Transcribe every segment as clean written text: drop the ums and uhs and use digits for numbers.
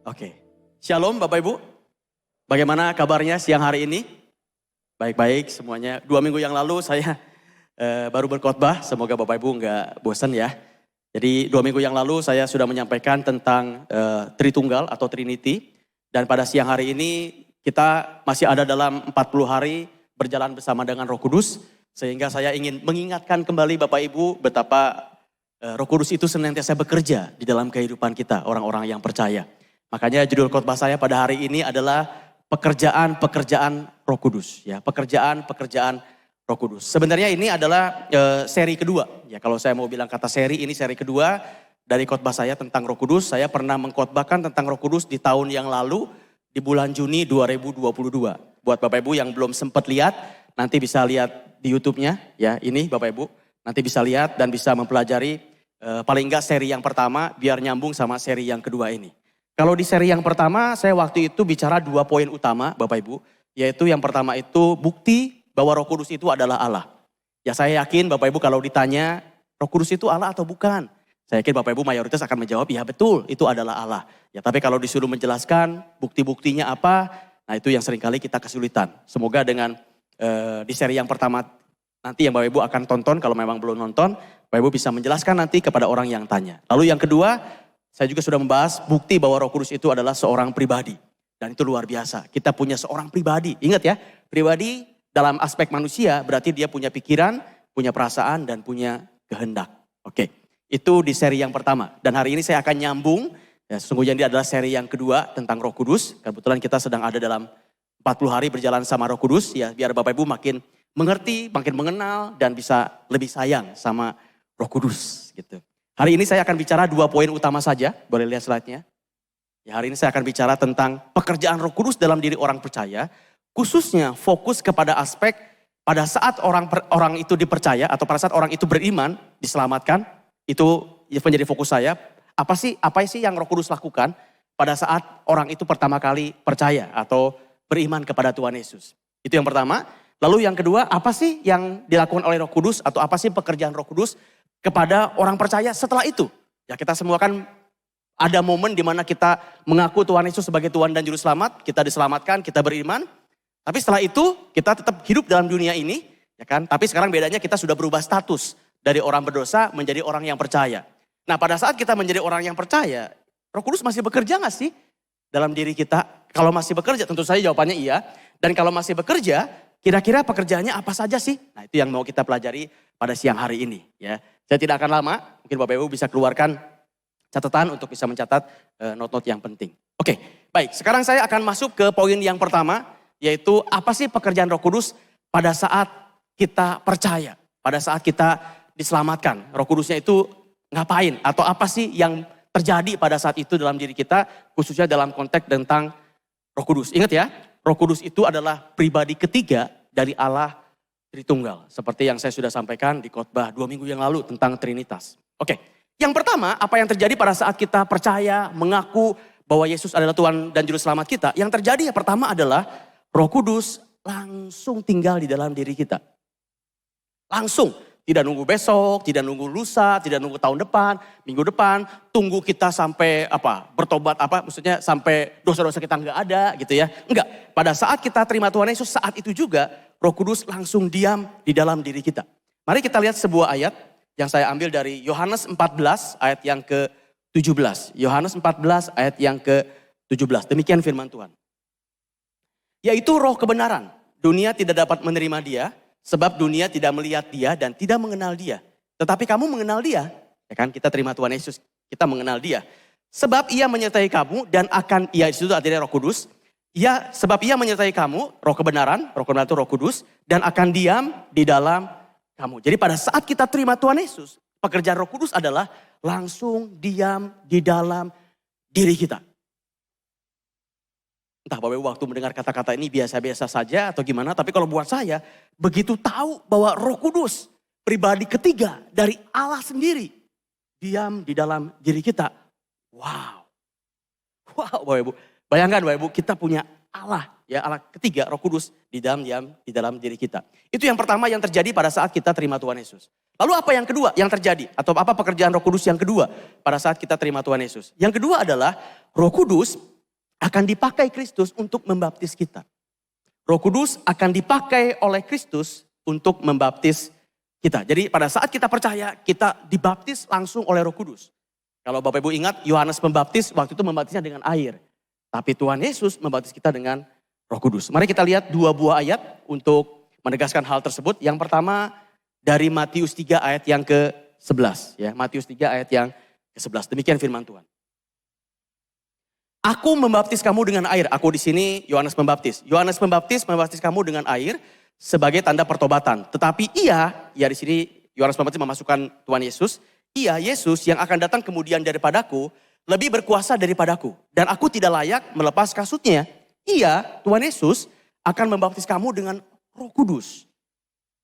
Oke. Shalom Bapak Ibu. Bagaimana kabarnya siang hari ini? Baik-baik semuanya. 2 minggu yang lalu saya baru berkhotbah. Semoga Bapak Ibu nggak bosan ya. Jadi 2 minggu yang lalu saya sudah menyampaikan tentang Tritunggal atau Trinity. Dan pada siang hari ini kita masih ada dalam 40 hari berjalan bersama dengan Roh Kudus. Sehingga saya ingin mengingatkan kembali Bapak Ibu betapa Roh Kudus itu senantiasa bekerja di dalam kehidupan kita, orang-orang yang percaya. Makanya judul khotbah saya pada hari ini adalah pekerjaan-pekerjaan Roh Kudus. Ya, pekerjaan-pekerjaan Roh Kudus. Sebenarnya ini adalah seri kedua. Ya, kalau saya mau bilang kata seri, ini seri kedua dari khotbah saya tentang Roh Kudus. Saya pernah mengkhotbahkan tentang Roh Kudus di tahun yang lalu di bulan Juni 2022. Buat Bapak Ibu yang belum sempat lihat, nanti bisa lihat di YouTube-nya. Ya, ini Bapak Ibu. Nanti bisa lihat dan bisa mempelajari paling enggak seri yang pertama biar nyambung sama seri yang kedua ini. Kalau di seri yang pertama saya waktu itu bicara 2 poin utama Bapak Ibu. Yaitu yang pertama itu bukti bahwa Roh Kudus itu adalah Allah. Ya saya yakin Bapak Ibu kalau ditanya Roh Kudus itu Allah atau bukan. Saya yakin Bapak Ibu mayoritas akan menjawab ya betul itu adalah Allah. Ya tapi kalau disuruh menjelaskan bukti-buktinya apa, nah itu yang seringkali kita kesulitan. Semoga dengan di seri yang pertama nanti yang Bapak Ibu akan tonton, kalau memang belum nonton, Bapak Ibu bisa menjelaskan nanti kepada orang yang tanya. Lalu yang kedua, saya juga sudah membahas bukti bahwa Roh Kudus itu adalah seorang pribadi. Dan itu luar biasa, kita punya seorang pribadi. Ingat ya, pribadi dalam aspek manusia berarti dia punya pikiran, punya perasaan, dan punya kehendak. Oke, itu di seri yang pertama. Dan hari ini saya akan nyambung, ya, sesungguhnya ini adalah seri yang kedua tentang Roh Kudus. Kebetulan kita sedang ada dalam 40 hari berjalan sama Roh Kudus, ya biar Bapak Ibu makin mengerti, makin mengenal, dan bisa lebih sayang sama Roh Kudus gitu. Hari ini saya akan bicara 2 poin utama saja, boleh lihat slide-nya. Ya, hari ini saya akan bicara tentang pekerjaan Roh Kudus dalam diri orang percaya, khususnya fokus kepada aspek pada saat orang itu dipercaya atau pada saat orang itu beriman, diselamatkan, itu menjadi fokus saya. Apa sih yang Roh Kudus lakukan pada saat orang itu pertama kali percaya atau beriman kepada Tuhan Yesus. Itu yang pertama. Lalu yang kedua, apa sih yang dilakukan oleh Roh Kudus atau apa sih pekerjaan Roh Kudus kepada orang percaya setelah itu? Ya kita semua kan ada momen di mana kita mengaku Tuhan Yesus sebagai Tuhan dan Juru Selamat, kita diselamatkan, kita beriman. Tapi setelah itu kita tetap hidup dalam dunia ini, ya kan? Tapi sekarang bedanya kita sudah berubah status dari orang berdosa menjadi orang yang percaya. Nah pada saat kita menjadi orang yang percaya, Roh Kudus masih bekerja gak sih dalam diri kita? Kalau masih bekerja tentu saja jawabannya iya. Dan kalau masih bekerja, kira-kira pekerjaannya apa saja sih? Nah itu yang mau kita pelajari pada siang hari ini. Ya, saya tidak akan lama, mungkin Bapak Ibu bisa keluarkan catatan untuk bisa mencatat not-not yang penting. Oke, baik. Sekarang saya akan masuk ke poin yang pertama, yaitu apa sih pekerjaan Roh Kudus pada saat kita percaya, pada saat kita diselamatkan. Roh Kudusnya itu ngapain atau apa sih yang terjadi pada saat itu dalam diri kita, khususnya dalam konteks tentang Roh Kudus. Ingat ya, Roh Kudus itu adalah pribadi ketiga dari Allah Tritunggal. Seperti yang saya sudah sampaikan di khotbah 2 minggu yang lalu tentang Trinitas. Oke, yang pertama apa yang terjadi pada saat kita percaya, mengaku bahwa Yesus adalah Tuhan dan Juru Selamat kita. Yang terjadi yang pertama adalah Roh Kudus langsung tinggal di dalam diri kita. Langsung. Tidak nunggu besok, tidak nunggu lusa, tidak nunggu tahun depan, minggu depan. Tunggu kita sampai bertobat maksudnya sampai dosa-dosa kita nggak ada gitu ya. Enggak, pada saat kita terima Tuhan Yesus saat itu juga Roh Kudus langsung diam di dalam diri kita. Mari kita lihat sebuah ayat yang saya ambil dari Yohanes 14 ayat yang ke-17. Yohanes 14 ayat yang ke-17. Demikian firman Tuhan. Yaitu roh kebenaran. Dunia tidak dapat menerima dia. Sebab dunia tidak melihat dia dan tidak mengenal dia. Tetapi kamu mengenal dia. Ya kan, kita terima Tuhan Yesus, kita mengenal dia. Sebab ia menyertai kamu dan akan, ya disitu artinya Roh Kudus. Ya, sebab ia menyertai kamu, roh kebenaran itu Roh Kudus. Dan akan diam di dalam kamu. Jadi pada saat kita terima Tuhan Yesus, pekerjaan Roh Kudus adalah langsung diam di dalam diri kita. Entah Bapak Ibu waktu mendengar kata-kata ini biasa-biasa saja atau gimana. Tapi kalau buat saya, begitu tahu bahwa Roh Kudus, pribadi ketiga dari Allah sendiri, diam di dalam diri kita. Wow. Wow Bapak Ibu. Bayangkan Bapak Ibu, kita punya Allah, ya Allah ketiga, Roh Kudus di dalam diri kita. Itu yang pertama yang terjadi pada saat kita terima Tuhan Yesus. Lalu apa yang kedua yang terjadi? Atau apa pekerjaan Roh Kudus yang kedua pada saat kita terima Tuhan Yesus? Yang kedua adalah Roh Kudus akan dipakai Kristus untuk membaptis kita. Roh Kudus akan dipakai oleh Kristus untuk membaptis kita. Jadi pada saat kita percaya, kita dibaptis langsung oleh Roh Kudus. Kalau Bapak Ibu ingat, Yohanes Pembaptis waktu itu membaptisnya dengan air. Tapi Tuhan Yesus membaptis kita dengan Roh Kudus. Mari kita lihat 2 buah ayat untuk menegaskan hal tersebut. Yang pertama dari Matius 3 ayat yang ke-11. Ya, Matius 3 ayat yang ke-11. Demikian firman Tuhan. Aku membaptis kamu dengan air. Aku di sini Yohanes Pembaptis. Yohanes Pembaptis membaptis kamu dengan air sebagai tanda pertobatan. Tetapi ya di sini Yohanes Pembaptis memasukkan Tuhan Yesus. Ia, Yesus yang akan datang kemudian daripadaku, lebih berkuasa daripadaku. Dan aku tidak layak melepas kasutnya. Ia, Tuhan Yesus akan membaptis kamu dengan Roh Kudus.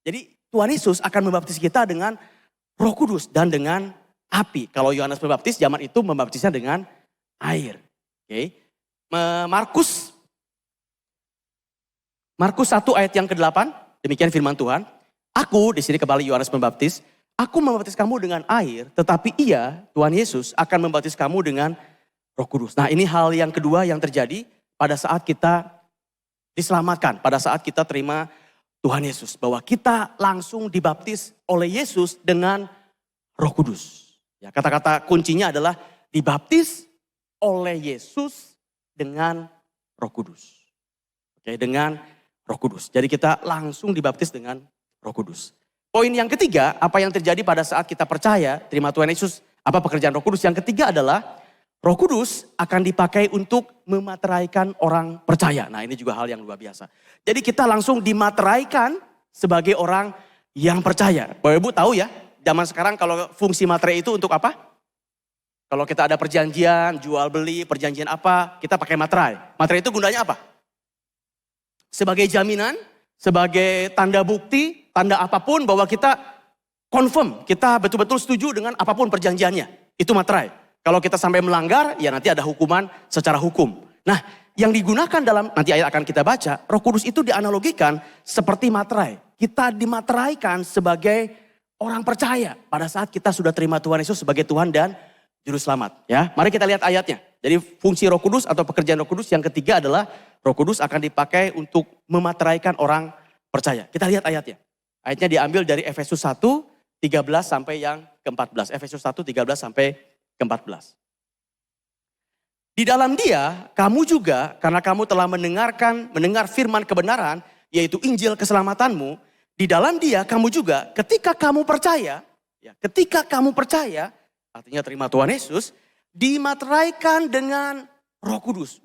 Jadi Tuhan Yesus akan membaptis kita dengan Roh Kudus dan dengan api. Kalau Yohanes Pembaptis zaman itu membaptisnya dengan air. Oke. Markus 1 ayat yang ke-8, demikian firman Tuhan. Aku, di sini kembali Yohanes Pembaptis, aku membaptis kamu dengan air, tetapi ia, Tuhan Yesus, akan membaptis kamu dengan Roh Kudus. Nah, ini hal yang kedua yang terjadi pada saat kita diselamatkan, pada saat kita terima Tuhan Yesus. Bahwa kita langsung dibaptis oleh Yesus dengan Roh Kudus. Ya, kata-kata kuncinya adalah dibaptis oleh Yesus dengan Roh Kudus. Oke, dengan Roh Kudus. Jadi kita langsung dibaptis dengan Roh Kudus. Poin yang ketiga, apa yang terjadi pada saat kita percaya, terima Tuhan Yesus, apa pekerjaan Roh Kudus? Yang ketiga adalah Roh Kudus akan dipakai untuk memateraikan orang percaya. Nah, ini juga hal yang luar biasa. Jadi kita langsung dimateraikan sebagai orang yang percaya. Bapak Ibu tahu ya, zaman sekarang kalau fungsi materai itu untuk apa? Kalau kita ada perjanjian, jual beli, perjanjian apa, kita pakai materai. Materai itu gunanya apa? Sebagai jaminan, sebagai tanda bukti, tanda apapun bahwa kita confirm, kita betul-betul setuju dengan apapun perjanjiannya. Itu materai. Kalau kita sampai melanggar, ya nanti ada hukuman secara hukum. Nah, yang digunakan dalam, nanti ayat akan kita baca, Roh Kudus itu dianalogikan seperti materai. Kita dimateraikan sebagai orang percaya pada saat kita sudah terima Tuhan Yesus sebagai Tuhan dan Juru Selamat. Ya, mari kita lihat ayatnya. Jadi fungsi Roh Kudus atau pekerjaan Roh Kudus yang ketiga adalah Roh Kudus akan dipakai untuk memateraikan orang percaya. Kita lihat ayatnya. Ayatnya diambil dari Efesus 1, 13 sampai yang ke-14. Efesus 1, 13 sampai ke-14. Di dalam Dia, kamu juga karena kamu telah mendengar firman kebenaran, yaitu Injil keselamatanmu. Di dalam Dia, kamu juga ketika kamu percaya, artinya terima Tuhan Yesus, dimateraikan dengan Roh Kudus.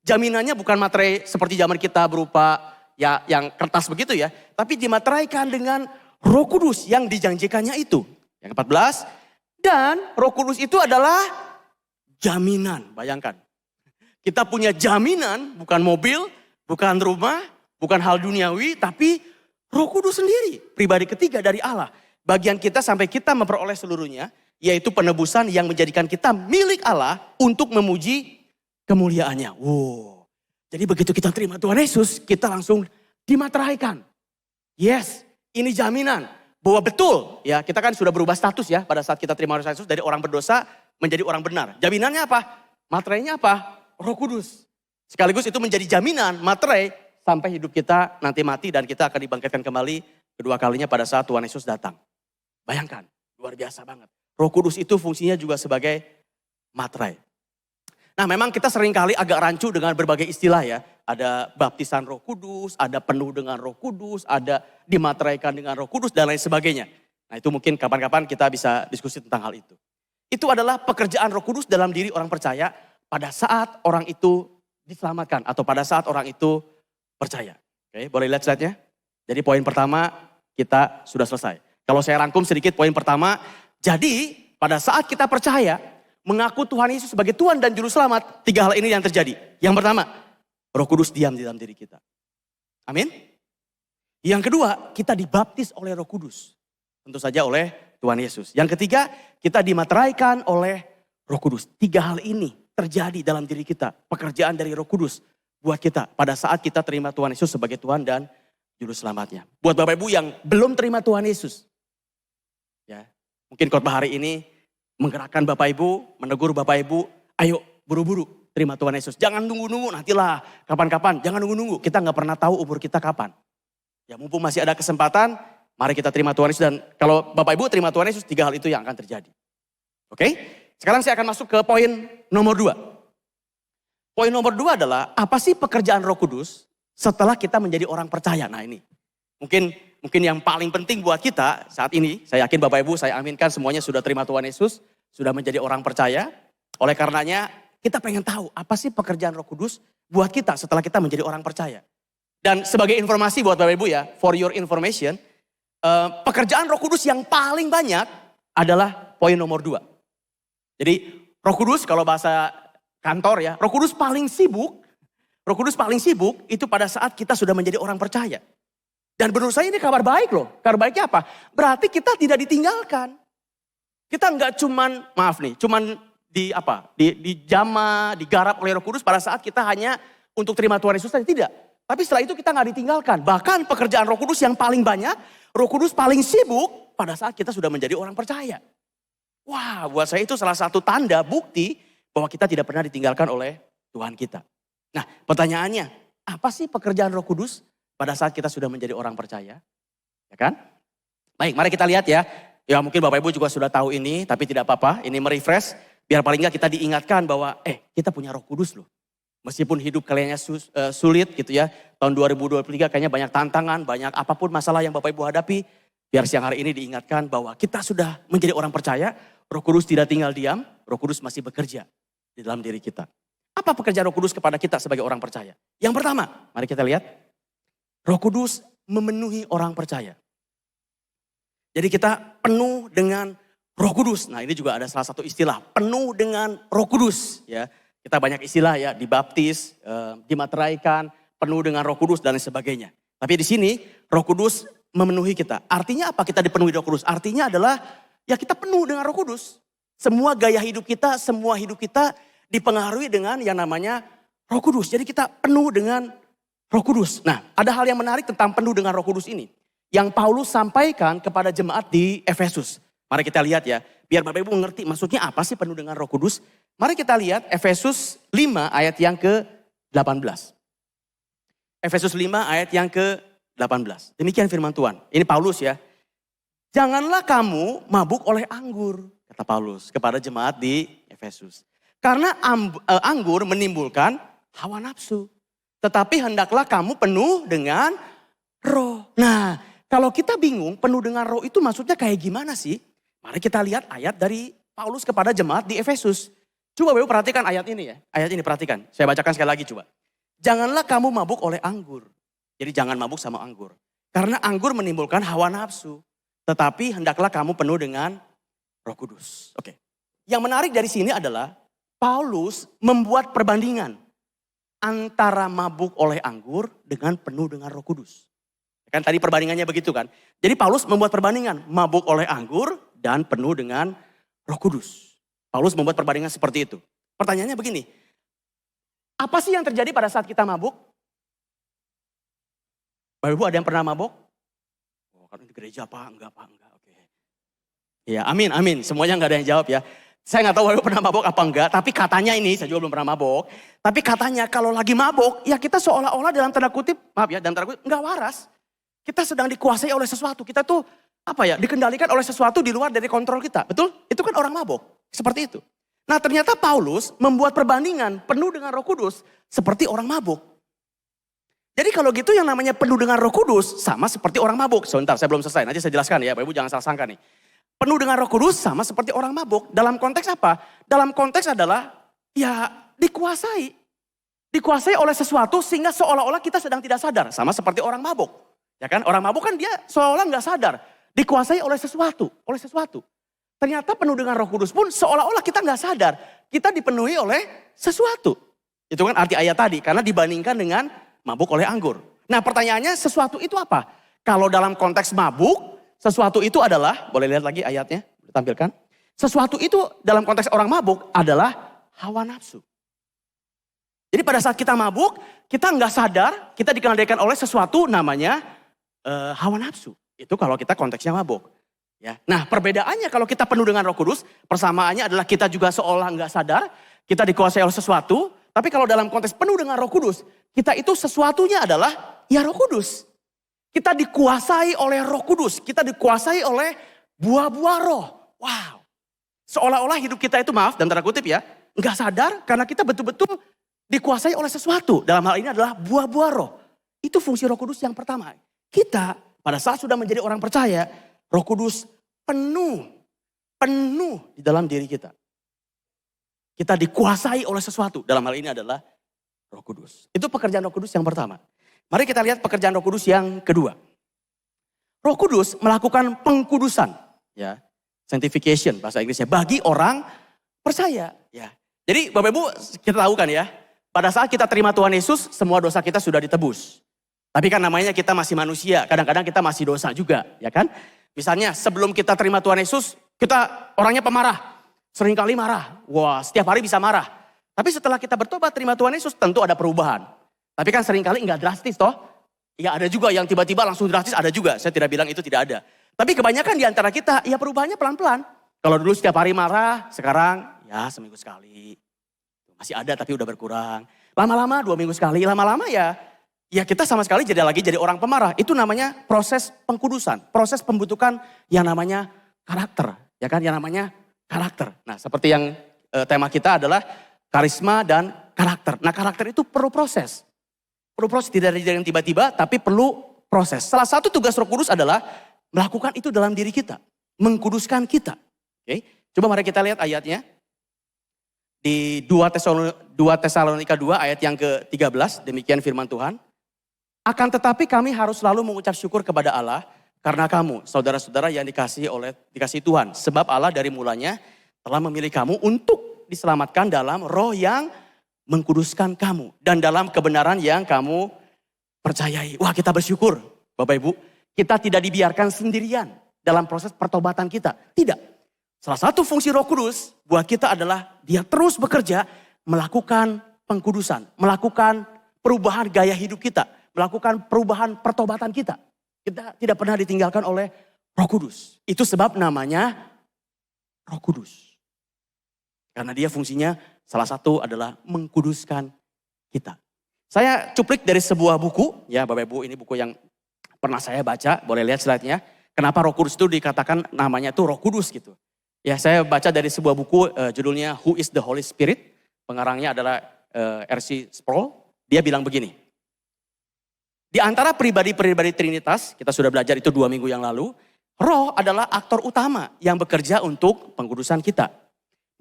Jaminannya bukan materai seperti zaman kita berupa ya yang kertas begitu ya, tapi dimateraikan dengan Roh Kudus yang dijanjikannya itu. Yang ke-14, dan Roh Kudus itu adalah jaminan. Bayangkan, kita punya jaminan, bukan mobil, bukan rumah, bukan hal duniawi, tapi Roh Kudus sendiri, pribadi ketiga dari Allah. Bagian kita sampai kita memperoleh seluruhnya, yaitu penebusan yang menjadikan kita milik Allah untuk memuji kemuliaannya. Jadi begitu kita terima Tuhan Yesus, kita langsung dimateraikan. Yes, ini jaminan bahwa betul ya, kita kan sudah berubah status ya pada saat kita terima Tuhan Yesus dari orang berdosa menjadi orang benar. Jaminannya apa? Materainya apa? Roh Kudus. Sekaligus itu menjadi jaminan materai sampai hidup kita nanti mati dan kita akan dibangkitkan kembali kedua kalinya pada saat Tuhan Yesus datang. Bayangkan, luar biasa banget. Roh Kudus itu fungsinya juga sebagai materai. Nah, memang kita seringkali agak rancu dengan berbagai istilah ya. Ada baptisan Roh Kudus, ada penuh dengan Roh Kudus, ada dimateraikan dengan Roh Kudus dan lain sebagainya. Nah, itu mungkin kapan-kapan kita bisa diskusi tentang hal itu. Itu adalah pekerjaan Roh Kudus dalam diri orang percaya pada saat orang itu diselamatkan atau pada saat orang itu percaya. Oke, boleh lihat slide-nya? Jadi poin pertama kita sudah selesai. Kalau saya rangkum sedikit poin pertama, jadi pada saat kita percaya, mengaku Tuhan Yesus sebagai Tuhan dan Juru Selamat, 3 hal ini yang terjadi. Yang pertama, Roh Kudus diam di dalam diri kita. Amin. Yang kedua, kita dibaptis oleh Roh Kudus. Tentu saja oleh Tuhan Yesus. Yang ketiga, kita dimateraikan oleh Roh Kudus. 3 hal ini terjadi dalam diri kita. Pekerjaan dari Roh Kudus buat kita pada saat kita terima Tuhan Yesus sebagai Tuhan dan Juru Selamatnya. Buat Bapak Ibu yang belum terima Tuhan Yesus, ya, mungkin khotbah hari ini menggerakkan Bapak Ibu, menegur Bapak Ibu, ayo buru-buru terima Tuhan Yesus. Jangan nunggu-nunggu, nantilah kapan-kapan. Jangan nunggu-nunggu, kita nggak pernah tahu umur kita kapan. Ya mumpung masih ada kesempatan, mari kita terima Tuhan Yesus. Dan kalau Bapak Ibu terima Tuhan Yesus, 3 hal itu yang akan terjadi. Oke, sekarang saya akan masuk ke poin nomor 2. Poin nomor 2 adalah, apa sih pekerjaan Roh Kudus setelah kita menjadi orang percaya? Nah ini, mungkin yang paling penting buat kita saat ini, saya yakin Bapak Ibu, saya aminkan semuanya sudah terima Tuhan Yesus, sudah menjadi orang percaya. Oleh karenanya, kita pengen tahu apa sih pekerjaan Roh Kudus buat kita setelah kita menjadi orang percaya. Dan sebagai informasi buat Bapak Ibu ya, for your information, pekerjaan Roh Kudus yang paling banyak adalah poin nomor 2. Jadi Roh Kudus kalau bahasa kantor ya, Roh Kudus paling sibuk itu pada saat kita sudah menjadi orang percaya. Dan menurut saya ini kabar baik loh. Kabar baiknya apa? Berarti kita tidak ditinggalkan. Kita enggak cuman dijamah, digarap oleh Roh Kudus pada saat kita hanya untuk terima Tuhan Yesus saja, tidak. Tapi setelah itu kita nggak ditinggalkan. Bahkan pekerjaan Roh Kudus yang paling banyak, Roh Kudus paling sibuk pada saat kita sudah menjadi orang percaya. Wah, buat saya itu salah satu tanda bukti bahwa kita tidak pernah ditinggalkan oleh Tuhan kita. Nah, pertanyaannya, apa sih pekerjaan Roh Kudus pada saat kita sudah menjadi orang percaya? Ya kan? Baik, mari kita lihat ya. Ya mungkin Bapak Ibu juga sudah tahu ini, tapi tidak apa-apa. Ini merefresh, biar paling nggak kita diingatkan bahwa kita punya Roh Kudus loh. Meskipun hidup kaliannya sulit gitu ya. Tahun 2023 kayaknya banyak tantangan, banyak apapun masalah yang Bapak Ibu hadapi. Biar siang hari ini diingatkan bahwa kita sudah menjadi orang percaya. Roh Kudus tidak tinggal diam, Roh Kudus masih bekerja di dalam diri kita. Apa pekerjaan Roh Kudus kepada kita sebagai orang percaya? Yang pertama, mari kita lihat. Roh Kudus memenuhi orang percaya. Jadi kita penuh dengan Roh Kudus. Nah ini juga ada salah satu istilah, penuh dengan Roh Kudus ya. Kita banyak istilah ya, dibaptis, dimateraikan, penuh dengan Roh Kudus dan lain sebagainya. Tapi di sini Roh Kudus memenuhi kita. Artinya apa kita dipenuhi Roh Kudus? Artinya adalah ya kita penuh dengan Roh Kudus. Semua gaya hidup kita, semua hidup kita dipengaruhi dengan yang namanya Roh Kudus. Jadi kita penuh dengan Roh Kudus. Nah, ada hal yang menarik tentang penuh dengan Roh Kudus ini. Yang Paulus sampaikan kepada jemaat di Efesus. Mari kita lihat ya, biar Bapak Ibu mengerti maksudnya apa sih penuh dengan Roh Kudus. Mari kita lihat Efesus 5 ayat yang ke-18. Efesus 5 ayat yang ke-18. Demikian firman Tuhan. Ini Paulus ya. Janganlah kamu mabuk oleh anggur, kata Paulus kepada jemaat di Efesus. Karena anggur menimbulkan hawa nafsu. Tetapi hendaklah kamu penuh dengan roh. Nah, kalau kita bingung penuh dengan roh itu maksudnya kayak gimana sih? Mari kita lihat ayat dari Paulus kepada jemaat di Efesus. Coba Bapak perhatikan ayat ini ya. Ayat ini perhatikan. Saya bacakan sekali lagi coba. Janganlah kamu mabuk oleh anggur. Jadi jangan mabuk sama anggur. Karena anggur menimbulkan hawa nafsu. Tetapi hendaklah kamu penuh dengan Roh Kudus. Oke. Yang menarik dari sini adalah Paulus membuat perbandingan antara mabuk oleh anggur dengan penuh dengan Roh Kudus. Kan tadi perbandingannya begitu kan. Jadi Paulus membuat perbandingan mabuk oleh anggur dan penuh dengan Roh Kudus. Paulus membuat perbandingan seperti itu. Pertanyaannya begini. Apa sih yang terjadi pada saat kita mabuk? Bapak Ibu ada yang pernah mabuk? Oh, kan di gereja Pak, enggak. Oke. Ya, amin. Semuanya enggak ada yang jawab ya. Saya enggak tahu Bapak Ibu pernah mabuk apa enggak, tapi katanya ini, saya juga belum pernah mabuk. Tapi katanya kalau lagi mabuk, ya kita seolah-olah dalam tanda kutip, enggak waras. Kita sedang dikuasai oleh sesuatu. Kita tuh dikendalikan oleh sesuatu di luar dari kontrol kita. Betul? Itu kan orang mabuk. Seperti itu. Nah ternyata Paulus membuat perbandingan penuh dengan Roh Kudus seperti orang mabuk. Jadi kalau gitu yang namanya penuh dengan Roh Kudus sama seperti orang mabuk. Sebentar, saya belum selesai. Nanti saya jelaskan ya, Bapak Ibu jangan salah sangka nih. Penuh dengan Roh Kudus sama seperti orang mabuk. Dalam konteks apa? Dalam konteks adalah ya dikuasai. Dikuasai oleh sesuatu sehingga seolah-olah kita sedang tidak sadar. Sama seperti orang mabuk. Ya kan? Orang mabuk kan dia seolah nggak sadar. Dikuasai oleh sesuatu. Ternyata penuh dengan Roh Kudus pun seolah-olah kita nggak sadar. Kita dipenuhi oleh sesuatu. Itu kan arti ayat tadi. Karena dibandingkan dengan mabuk oleh anggur. Nah pertanyaannya sesuatu itu apa? Kalau dalam konteks mabuk, sesuatu itu adalah, boleh lihat lagi ayatnya, ditampilkan. Sesuatu itu dalam konteks orang mabuk adalah hawa nafsu. Jadi pada saat kita mabuk, kita nggak sadar, kita dikendalikan oleh sesuatu namanya hawa nafsu. Itu kalau kita konteksnya mabuk. Ya. Nah perbedaannya kalau kita penuh dengan Roh Kudus, persamaannya adalah kita juga seolah nggak sadar, kita dikuasai oleh sesuatu, Tapi kalau dalam konteks penuh dengan Roh Kudus, kita itu sesuatunya adalah ya Roh Kudus. Kita dikuasai oleh Roh Kudus, kita dikuasai oleh buah-buah roh. Wow. Seolah-olah hidup kita itu, maaf dan tanda kutip ya, nggak sadar karena kita betul-betul dikuasai oleh sesuatu. Dalam hal ini adalah buah-buah roh. Itu fungsi Roh Kudus yang pertama. Kita pada saat sudah menjadi orang percaya, Roh Kudus penuh di dalam diri kita. Kita dikuasai oleh sesuatu. Dalam hal ini adalah Roh Kudus. Itu pekerjaan Roh Kudus yang pertama. Mari kita lihat pekerjaan Roh Kudus yang kedua. Roh Kudus melakukan pengkudusan, ya, sanctification bahasa Inggrisnya, bagi orang percaya. Ya. Jadi Bapak Ibu kita tahu kan ya, pada saat kita terima Tuhan Yesus, semua dosa kita sudah ditebus. Tapi kan namanya kita masih manusia, kadang-kadang kita masih dosa juga, ya kan? Misalnya sebelum kita terima Tuhan Yesus, kita orangnya pemarah, seringkali marah. Wah, setiap hari bisa marah. Tapi setelah kita bertobat terima Tuhan Yesus, tentu ada perubahan. Tapi kan seringkali enggak drastis toh. Ya ada juga yang tiba-tiba langsung drastis, ada juga. Saya tidak bilang itu tidak ada. Tapi kebanyakan di antara kita, ya perubahannya pelan-pelan. Kalau dulu setiap hari marah, sekarang ya seminggu sekali. Masih ada tapi udah berkurang. Lama-lama 2 minggu sekali, lama-lama ya kita sama sekali jadi orang pemarah. Itu namanya proses pengkudusan. Proses pembentukan yang namanya karakter. Ya kan, yang namanya karakter. Nah seperti yang tema kita adalah karisma dan karakter. Nah karakter itu perlu proses. Perlu proses, tidak ada yang tiba-tiba, tapi perlu proses. Salah satu tugas Roh Kudus adalah melakukan itu dalam diri kita. Mengkuduskan kita. Oke, coba mari kita lihat ayatnya. Di 2 Tesalonika 2 ayat yang ke-13, demikian firman Tuhan. Akan tetapi kami harus selalu mengucap syukur kepada Allah karena kamu, saudara-saudara yang dikasihi Tuhan. Sebab Allah dari mulanya telah memilih kamu untuk diselamatkan dalam roh yang mengkuduskan kamu. Dan dalam kebenaran yang kamu percayai. Wah kita bersyukur Bapak Ibu. Kita tidak dibiarkan sendirian dalam proses pertobatan kita. Tidak. Salah satu fungsi Roh Kudus buat kita adalah dia terus bekerja melakukan pengkudusan. Melakukan perubahan gaya hidup kita. Melakukan perubahan pertobatan kita. Kita tidak pernah ditinggalkan oleh Roh Kudus. Itu sebab namanya Roh Kudus. Karena dia fungsinya salah satu adalah mengkuduskan kita. Saya cuplik dari sebuah buku, ya Bapak Ibu ini buku yang pernah saya baca, boleh lihat slide-nya. Kenapa Roh Kudus itu dikatakan namanya itu Roh Kudus gitu. Ya saya baca dari sebuah buku judulnya Who is the Holy Spirit. Pengarangnya adalah R.C. Sproul. Dia bilang begini. Di antara pribadi-pribadi Trinitas, kita sudah belajar itu 2 minggu yang lalu. Roh adalah aktor utama yang bekerja untuk pengkudusan kita.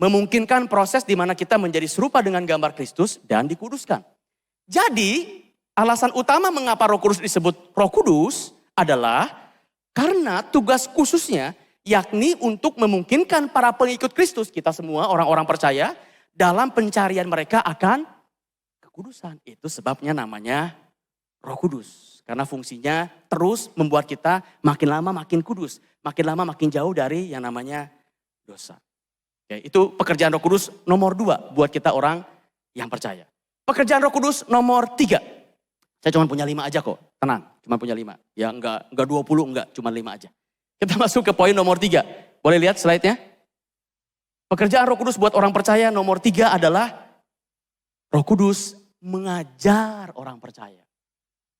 Memungkinkan proses di mana kita menjadi serupa dengan gambar Kristus dan dikuduskan. Jadi alasan utama mengapa Roh Kudus disebut Roh Kudus adalah karena tugas khususnya yakni untuk memungkinkan para pengikut Kristus, kita semua orang-orang percaya, dalam pencarian mereka akan kekudusan. Itu sebabnya namanya Roh Kudus. Karena fungsinya terus membuat kita makin lama makin kudus. Makin lama makin jauh dari yang namanya dosa. Oke, itu pekerjaan Roh Kudus nomor 2 buat kita orang yang percaya. Pekerjaan Roh Kudus nomor 3. Saya cuma punya 5 aja kok, tenang. Cuma punya 5. Ya enggak 20, enggak, cuma 5 aja. Kita masuk ke poin nomor 3. Boleh lihat slide-nya? Pekerjaan Roh Kudus buat orang percaya nomor 3 adalah Roh Kudus mengajar orang percaya.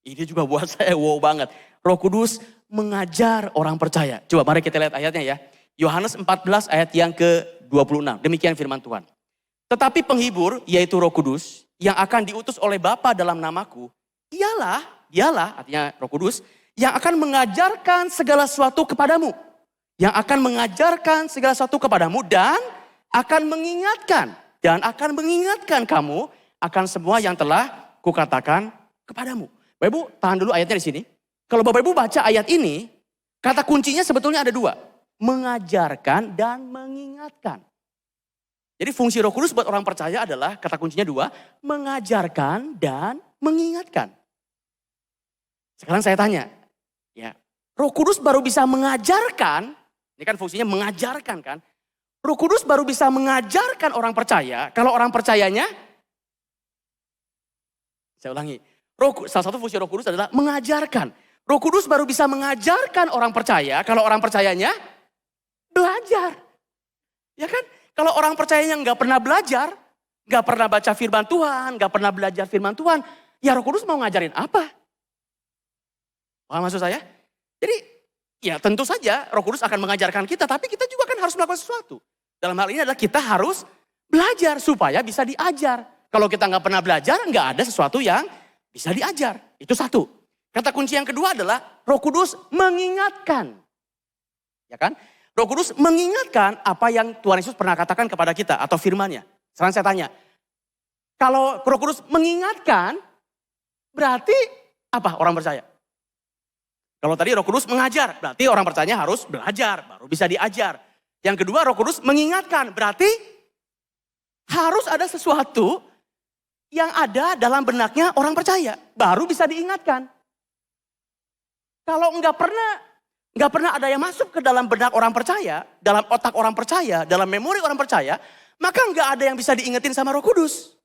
Ini juga buat saya wow banget. Roh Kudus mengajar orang percaya. Coba mari kita lihat ayatnya ya. Yohanes 14 ayat yang ke-26. Demikian firman Tuhan. Tetapi penghibur yaitu Roh Kudus yang akan diutus oleh Bapa dalam namaku. Dialah artinya Roh Kudus yang akan mengajarkan segala sesuatu kepadamu. Yang akan mengajarkan segala sesuatu kepadamu dan akan mengingatkan. Dan akan mengingatkan kamu akan semua yang telah kukatakan kepadamu. Bapak Ibu tahan dulu ayatnya di sini. Kalau Bapak Ibu baca ayat ini, kata kuncinya sebetulnya ada 2. Mengajarkan dan mengingatkan. Jadi fungsi Roh Kudus buat orang percaya adalah kata kuncinya 2. Mengajarkan dan mengingatkan. Sekarang saya tanya. Ya, Roh Kudus baru bisa mengajarkan. Ini kan fungsinya mengajarkan kan. Roh Kudus baru bisa mengajarkan orang percaya. Kalau orang percayanya. Saya ulangi. Salah satu fungsi Roh Kudus adalah mengajarkan. Roh Kudus baru bisa mengajarkan orang percaya kalau orang percayanya belajar. Ya kan? Kalau orang percayanya nggak pernah belajar, gak pernah baca firman Tuhan, gak pernah belajar firman Tuhan, ya Roh Kudus mau ngajarin apa? Paham maksud saya? Jadi ya tentu saja Roh Kudus akan mengajarkan kita, tapi kita juga kan harus melakukan sesuatu. Dalam hal ini adalah kita harus belajar supaya bisa diajar. Kalau kita nggak pernah belajar, nggak ada sesuatu yang bisa diajar. Itu satu. Kata kunci yang kedua adalah Roh Kudus mengingatkan. Ya kan? Roh Kudus mengingatkan apa yang Tuhan Yesus pernah katakan kepada kita atau firman-Nya. Sekarang saya tanya, kalau Roh Kudus mengingatkan, berarti apa orang percaya? Kalau tadi Roh Kudus mengajar, berarti orang percaya harus belajar, baru bisa diajar. Yang kedua, Roh Kudus mengingatkan, berarti harus ada sesuatu yang ada dalam benaknya orang percaya, baru bisa diingatkan. Kalau nggak pernah ada yang masuk ke dalam benak orang percaya, dalam otak orang percaya, dalam memori orang percaya, maka nggak ada yang bisa diingetin sama Roh Kudus.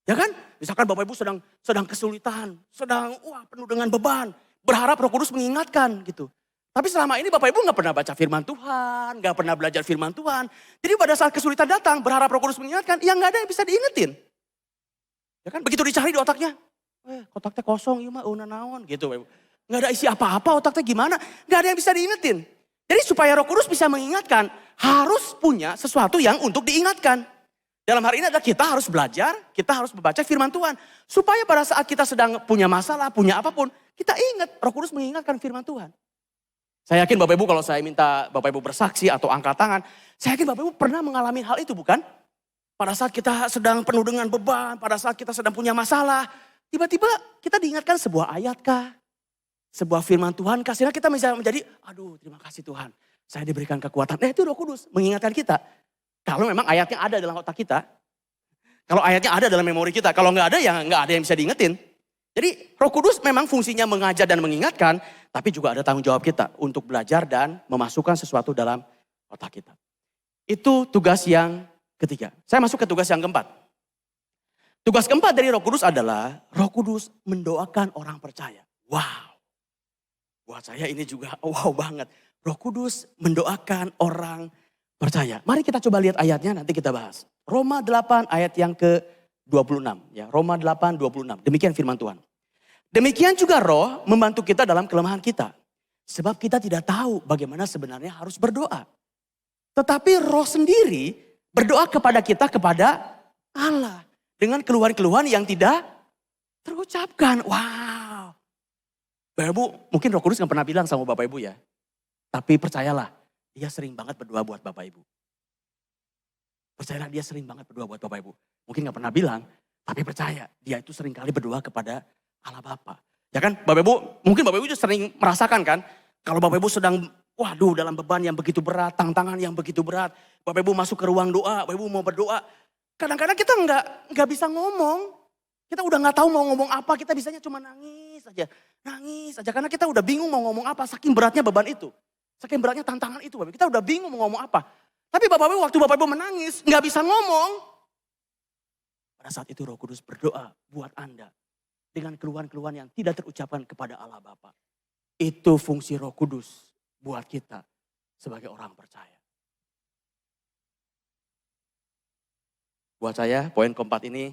Ya kan? Misalkan Bapak Ibu sedang kesulitan, sedang penuh dengan beban, berharap Roh Kudus mengingatkan gitu. Tapi selama ini Bapak Ibu nggak pernah baca firman Tuhan, nggak pernah belajar firman Tuhan. Jadi pada saat kesulitan datang, berharap Roh Kudus mengingatkan, ya nggak ada yang bisa diingetin. Ya kan? Begitu dicari di otaknya, otaknya kosong, iya mah naon gitu. Nggak ada isi apa-apa, otaknya gimana? Nggak ada yang bisa diingetin. Jadi supaya Roh Kudus bisa mengingatkan, harus punya sesuatu yang untuk diingatkan. Dalam hari ini adalah kita harus belajar, kita harus membaca firman Tuhan. Supaya pada saat kita sedang punya masalah, punya apapun, kita ingat Roh Kudus mengingatkan firman Tuhan. Saya yakin Bapak Ibu kalau saya minta Bapak Ibu bersaksi atau angkat tangan, saya yakin Bapak Ibu pernah mengalami hal itu bukan? Pada saat kita sedang penuh dengan beban, pada saat kita sedang punya masalah, tiba-tiba kita diingatkan sebuah ayat kah? Sebuah firman Tuhan kah? Sehingga kita bisa menjadi, aduh terima kasih Tuhan, saya diberikan kekuatan. Itu Roh Kudus mengingatkan kita. Kalau memang ayatnya ada dalam otak kita, kalau ayatnya ada dalam memori kita, kalau nggak ada ya nggak ada yang bisa diingetin. Jadi Roh Kudus memang fungsinya mengajar dan mengingatkan, tapi juga ada tanggung jawab kita untuk belajar dan memasukkan sesuatu dalam otak kita. Itu tugas yang ketiga. Saya masuk ke tugas yang keempat. Tugas keempat dari Roh Kudus adalah Roh Kudus mendoakan orang percaya. Wow. Buat saya ini juga wow banget. Roh Kudus mendoakan orang percaya. Mari kita coba lihat ayatnya, nanti kita bahas. Roma 8 ayat yang ke-26. Ya, Roma 8, 26. Demikian firman Tuhan. Demikian juga Roh membantu kita dalam kelemahan kita. Sebab kita tidak tahu bagaimana sebenarnya harus berdoa. Tetapi Roh sendiri berdoa kepada kita, kepada Allah. Dengan keluhan-keluhan yang tidak terucapkan. Wow. Bapak Ibu, mungkin Roh Kudus gak pernah bilang sama Bapak Ibu ya. Tapi percayalah, dia sering banget berdoa buat Bapak Ibu. Percayalah dia sering banget berdoa buat Bapak Ibu. Mungkin gak pernah bilang, tapi percaya. Dia itu sering kali berdoa kepada Allah Bapa. Ya kan Bapak Ibu, mungkin Bapak Ibu juga sering merasakan kan. Kalau Bapak Ibu sedang, dalam beban yang begitu berat, tantangan yang begitu berat. Bapak Ibu masuk ke ruang doa, Bapak Ibu mau berdoa. Kadang-kadang kita nggak bisa ngomong. Kita udah nggak tahu mau ngomong apa, kita bisanya cuma nangis aja. Nangis aja, karena kita udah bingung mau ngomong apa, saking beratnya beban itu. Saking beratnya tantangan itu, Bapak. Kita udah bingung mau ngomong apa. Tapi Bapak Ibu waktu Bapak Ibu menangis, nggak bisa ngomong. Pada saat itu Roh Kudus berdoa buat Anda. Dengan keluhan-keluhan yang tidak terucapkan kepada Allah Bapa. Itu fungsi Roh Kudus buat kita sebagai orang percaya. Buat saya poin keempat ini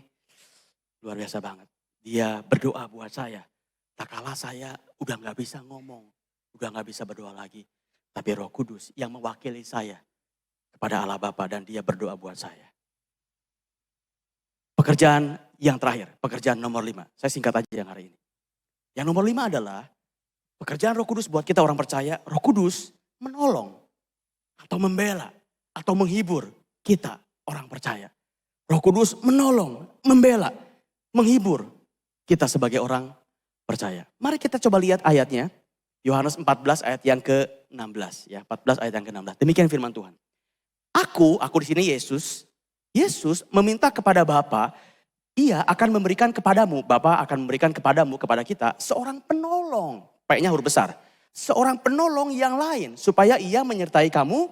luar biasa banget. Dia berdoa buat saya. Tak kalah saya udah gak bisa ngomong. Udah gak bisa berdoa lagi. Tapi Roh Kudus yang mewakili saya kepada Allah Bapa dan dia berdoa buat saya. Pekerjaan yang terakhir, pekerjaan nomor 5. Saya singkat aja yang hari ini. Yang nomor 5 adalah pekerjaan Roh Kudus buat kita orang percaya. Roh Kudus menolong atau membela atau menghibur kita orang percaya. Roh Kudus menolong, membela, menghibur kita sebagai orang percaya. Mari kita coba lihat ayatnya. Yohanes 14 ayat yang ke-16 ya, 14 ayat yang ke-16. Demikian firman Tuhan. Aku di sini Yesus meminta kepada Bapa, Ia akan memberikan kepadamu, Bapa akan memberikan kepadamu, kepada kita seorang penolong. P-nya huruf besar. Seorang penolong yang lain supaya Ia menyertai kamu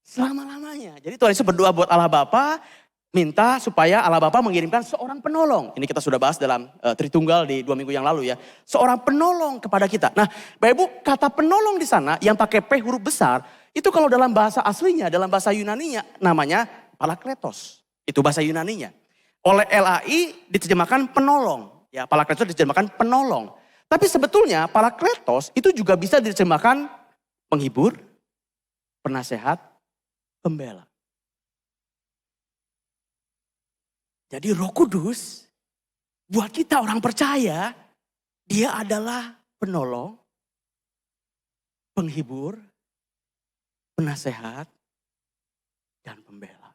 selama-lamanya. Jadi Tuhan Yesus berdoa buat Allah Bapa, minta supaya Allah Bapa mengirimkan seorang penolong. Ini kita sudah bahas dalam Tritunggal di 2 minggu yang lalu ya. Seorang penolong kepada kita. Nah, Bapak Ibu, kata penolong di sana yang pakai P huruf besar, itu kalau dalam bahasa aslinya, dalam bahasa Yunaninya namanya Parakletos. Itu bahasa Yunaninya. Oleh LAI diterjemahkan penolong. Ya, Parakletos diterjemahkan penolong. Tapi sebetulnya Parakletos itu juga bisa diterjemahkan penghibur, penasehat, pembela. Jadi Roh Kudus buat kita orang percaya, dia adalah penolong, penghibur, penasehat, dan pembela.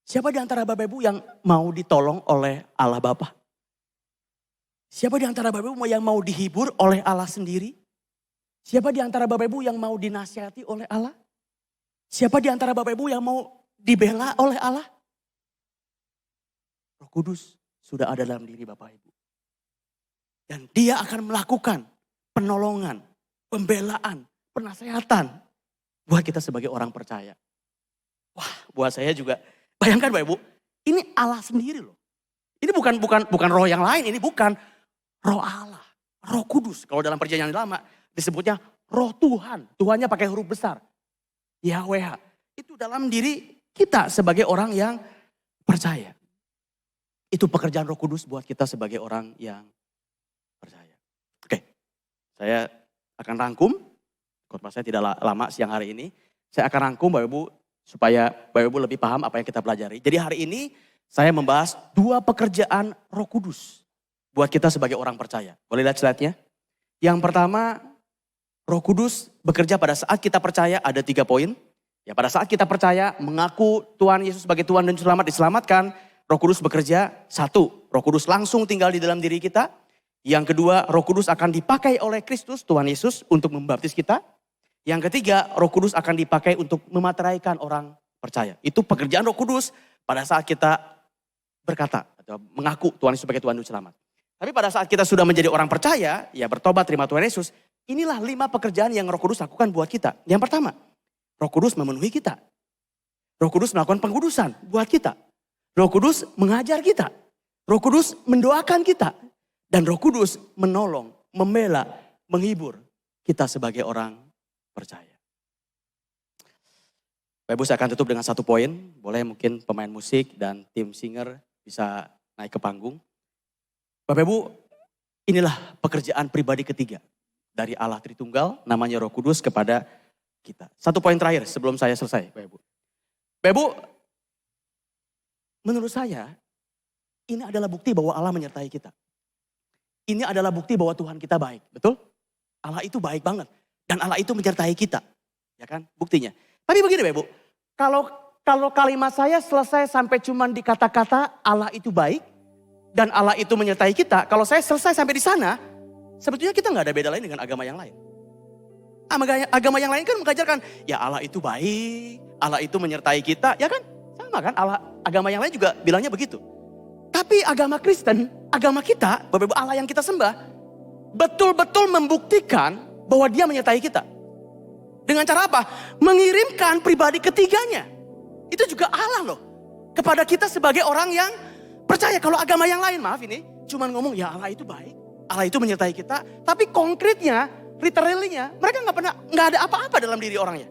Siapa di antara Bapak Ibu yang mau ditolong oleh Allah Bapa? Siapa di antara Bapak Ibu yang mau dihibur oleh Allah sendiri? Siapa di antara Bapak Ibu yang mau dinasihati oleh Allah? Siapa di antara Bapak Ibu yang mau dibela oleh Allah? Roh Kudus sudah ada dalam diri Bapak Ibu. Dan dia akan melakukan penolongan, pembelaan, penasehatan buat kita sebagai orang percaya. Wah, buat saya juga, bayangkan Bapak Ibu, ini Allah sendiri loh. Ini bukan roh yang lain, ini bukan roh Allah, Roh Kudus. Kalau dalam perjanjian lama disebutnya roh Tuhan. Tuhannya pakai huruf besar. Yahweh. Itu dalam diri kita sebagai orang yang percaya. Itu pekerjaan Roh Kudus buat kita sebagai orang yang percaya. Oke, saya akan rangkum. Khotbah saya tidak lama siang hari ini. Saya akan rangkum Bapak Ibu supaya Bapak Ibu lebih paham apa yang kita pelajari. Jadi hari ini saya membahas 2 pekerjaan Roh Kudus buat kita sebagai orang percaya. Boleh lihat slide-nya? Yang pertama, Roh Kudus bekerja pada saat kita percaya, ada 3 poin. Ya, pada saat kita percaya, mengaku Tuhan Yesus sebagai Tuhan dan Selamat, diselamatkan. Roh Kudus bekerja, 1, Roh Kudus langsung tinggal di dalam diri kita. Yang kedua, Roh Kudus akan dipakai oleh Kristus, Tuhan Yesus, untuk membaptis kita. Yang ketiga, Roh Kudus akan dipakai untuk memateraikan orang percaya. Itu pekerjaan Roh Kudus pada saat kita berkata atau mengaku Tuhan Yesus sebagai Tuhan dan Selamat. Tapi pada saat kita sudah menjadi orang percaya, ya bertobat terima Tuhan Yesus, inilah 5 pekerjaan yang Roh Kudus lakukan buat kita. Yang pertama, Roh Kudus memenuhi kita. Roh Kudus melakukan pengudusan buat kita. Roh Kudus mengajar kita. Roh Kudus mendoakan kita. Dan Roh Kudus menolong, membela, menghibur kita sebagai orang percaya. Bapak Ibu, saya akan tutup dengan 1 poin. Boleh mungkin pemain musik dan tim singer bisa naik ke panggung. Bapak Ibu, inilah pekerjaan pribadi ketiga dari Allah Tritunggal, namanya Roh Kudus kepada kita. 1 poin terakhir sebelum saya selesai, Bapak Ibu. Bapak Ibu, menurut saya ini adalah bukti bahwa Allah menyertai kita. Ini adalah bukti bahwa Tuhan kita baik, betul? Allah itu baik banget dan Allah itu menyertai kita. Ya kan? Buktinya. Tapi begini Bapak Ibu, kalau kalimat saya selesai sampai cuman di kata-kata Allah itu baik dan Allah itu menyertai kita, kalau saya selesai sampai di sana, sebetulnya kita nggak ada beda lain dengan agama yang lain. Agama yang lain kan mengajarkan, ya Allah itu baik, Allah itu menyertai kita, ya kan? Sama kan? Agama yang lain juga bilangnya begitu. Tapi agama Kristen, agama kita, Bapak Ibu, Allah yang kita sembah, betul-betul membuktikan bahwa dia menyertai kita. Dengan cara apa? Mengirimkan pribadi ketiganya. Itu juga Allah loh. Kepada kita sebagai orang yang percaya. Kalau agama yang lain, maaf ini, cuman ngomong ya Allah itu baik, Allah itu menyertai kita. Tapi konkretnya, literally-nya, mereka nggak ada apa-apa dalam diri orangnya.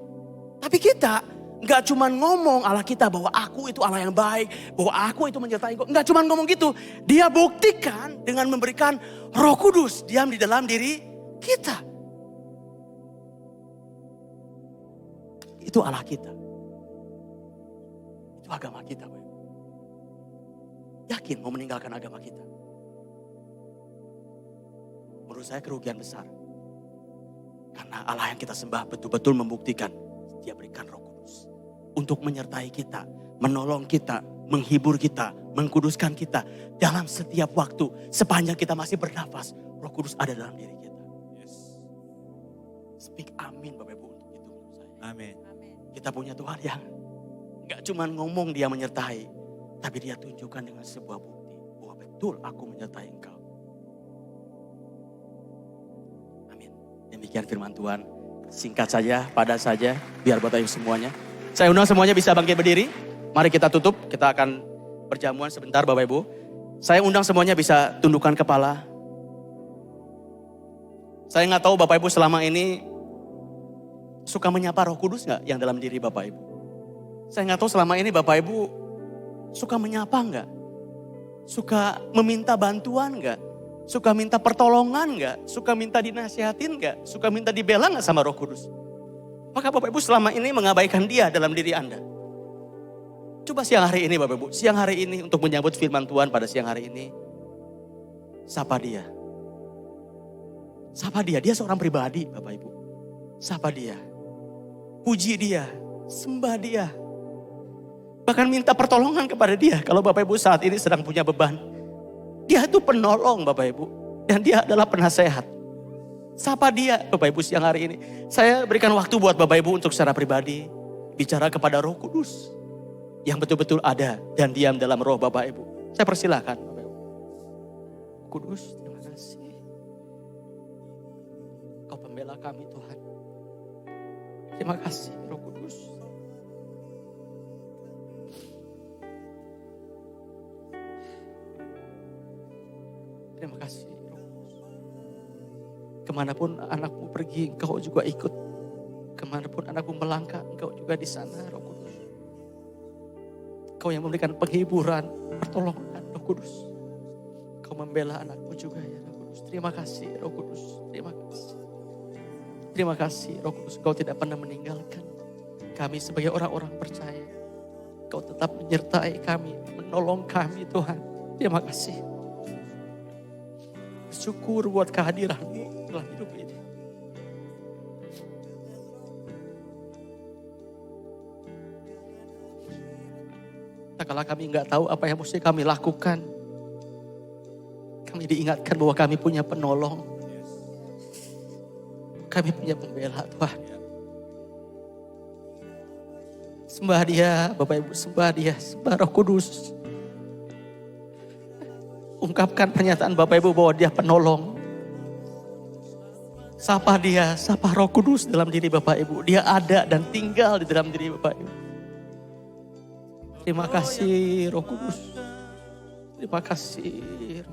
Tapi kita nggak cuman ngomong Allah kita bahwa aku itu Allah yang baik, bahwa aku itu menyertai kau. Nggak cuman ngomong gitu. Dia buktikan dengan memberikan Roh Kudus diam di dalam diri kita. Itu Allah kita. Itu agama kita. Yakin mau meninggalkan agama kita? Menurut saya kerugian besar. Karena Allah yang kita sembah betul-betul membuktikan dia berikan Roh Kudus untuk menyertai kita, menolong kita, menghibur kita, mengkuduskan kita dalam setiap waktu. Sepanjang kita masih bernafas, Roh Kudus ada dalam diri kita. Yes. Speak amin Bapak Ibu untuk itu menurut saya. Amin. Kita punya Tuhan yang gak cuma ngomong dia menyertai, tapi dia tunjukkan dengan sebuah bukti bahwa betul aku menyertai engkau. Amin. Demikian firman Tuhan. Singkat saja, padat saja, biar Bapak Ibu semuanya. Saya undang semuanya bisa bangkit berdiri. Mari kita tutup, kita akan berjamuan sebentar Bapak Ibu. Saya undang semuanya bisa tundukkan kepala. Saya gak tahu Bapak Ibu selama ini suka menyapa Roh Kudus gak yang dalam diri Bapak Ibu? Saya nggak tahu selama ini Bapak Ibu suka menyapa nggak? Suka meminta bantuan nggak? Suka minta pertolongan nggak? Suka minta dinasihatin nggak? Suka minta dibela nggak sama Roh Kudus? Maka Bapak Ibu selama ini mengabaikan Dia dalam diri Anda. Coba siang hari ini Bapak Ibu, siang hari ini untuk menyambut firman Tuhan pada siang hari ini. Sapa Dia. Sapa Dia, Dia seorang pribadi Bapak Ibu. Sapa Dia. Puji Dia, sembah Dia. Bahkan minta pertolongan kepada Dia. Kalau Bapak Ibu saat ini sedang punya beban. Dia itu penolong Bapak Ibu. Dan Dia adalah penasehat. Sapa Dia Bapak Ibu siang hari ini. Saya berikan waktu buat Bapak Ibu untuk secara pribadi. Bicara kepada Roh Kudus. Yang betul-betul ada dan diam dalam roh Bapak Ibu. Saya persilahkan Bapak Ibu. Kudus, terima kasih. Kau pembela kami Tuhan. Terima kasih Roh Kudus. Terima kasih Roh Kudus. Kemanapun anakmu pergi, engkau juga ikut. Kemanapun anakmu melangkah, engkau juga di sana Roh Kudus. Kau yang memberikan penghiburan, pertolongan Roh Kudus. Kau membela anakmu juga ya Roh Kudus. Terima kasih Roh Kudus. Terima kasih. Terima kasih Roh Kudus. Kau tidak pernah meninggalkan kami sebagai orang-orang percaya. Kau tetap menyertai kami, menolong kami Tuhan. Terima kasih. Bersyukur buat kehadiran-Mu dalam hidup ini. Tak kala kami nggak tahu apa yang mesti kami lakukan, kami diingatkan bahwa kami punya penolong. Kami punya pembela Tuhan. Sembah Dia, Bapak Ibu, sembah Dia, sembah Roh Kudus. Ungkapkan pernyataan Bapak Ibu bahwa Dia penolong. Sapa Dia, sapa Roh Kudus dalam diri Bapak Ibu. Dia ada dan tinggal di dalam diri Bapak Ibu. Terima kasih Roh Kudus. Terima kasih.